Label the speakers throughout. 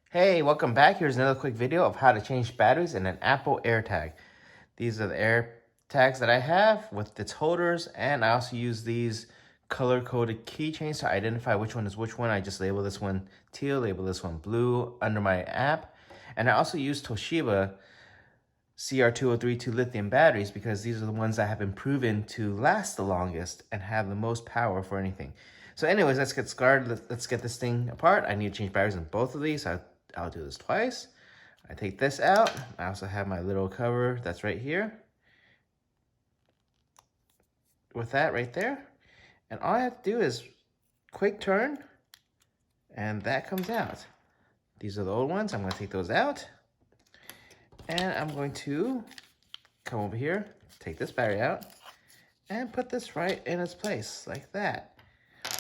Speaker 1: Hey, welcome back. Here's another quick video of how to change batteries in an Apple Airtag. These are the Airtags that I have with its holders, and I also use these color-coded keychains to identify which one is which one. I just label this one teal, label this one blue under my app. And I also use Toshiba CR2032 lithium batteries because these are the ones that have been proven to last the longest and have the most power for anything. So anyways, let's get started. Let's get this thing apart. I need to change batteries in both of these. I'll do this twice. I take this out. I also have my little cover that's right here with that right there. And all I have to do is quick turn and that comes out. These are the old ones. I'm going to take those out. And I'm going to come over here, take this battery out, and put this right in its place, like that.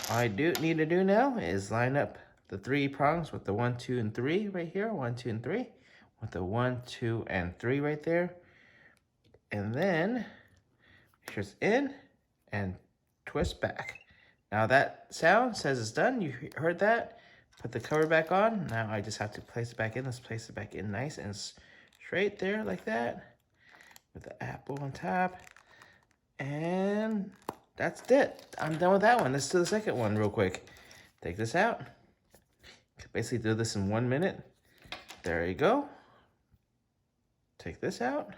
Speaker 1: All I need to do now is line up the 3 prongs with the 1, 2, and 3 right here. 1, 2, and 3. With the 1, 2, and 3 right there. And then make sure it's in and twist back. Now that sound says it's done. You heard that? Put the cover back on. Now I just have to place it back in. Let's place it back in nice and straight there like that. With the apple on top. And that's it. I'm done with that one. Let's do the second one real quick. Take this out. Basically do this in 1 minute. There you go. Take this out.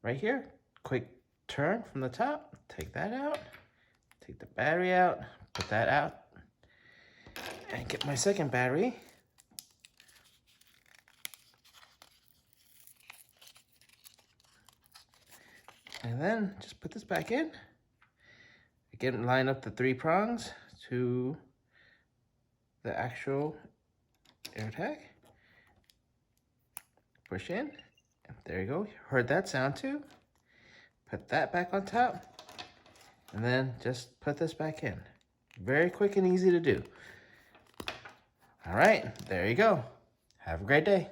Speaker 1: Right here. Quick turn from the top. Take that out. Take the battery out. Put that out. And get my second battery. And then just put this back in. Again, line up the 3 prongs to the actual Airtag. Push in. And there you go. Heard that sound too. Put that back on top. And then just put this back in. Very quick and easy to do. All right, there you go. Have a great day.